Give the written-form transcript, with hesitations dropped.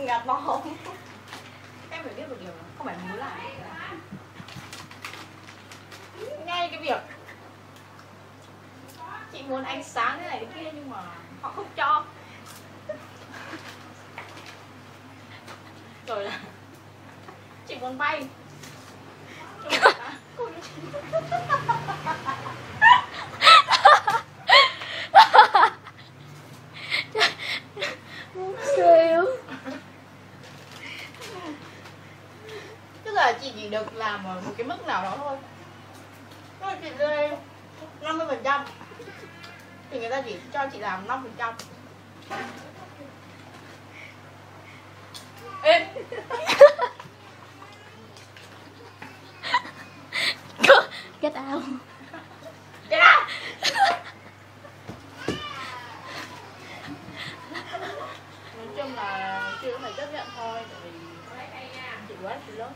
gạt bỏ. Em phải biết một điều, không phải muốn làm ngay cái việc chị muốn ánh sáng thế này thế kia nhưng mà họ không cho. Rồi là chị muốn bay siêu. tức là chị chỉ được làm ở một cái mức nào đó thôi. Tức là chị rơi 50% thì người ta chỉ cho chị làm 5%. Ê Get out. Get out. Nói chung là chị cũng phải chấp nhận thôi, tại vì chị quá chị lớn.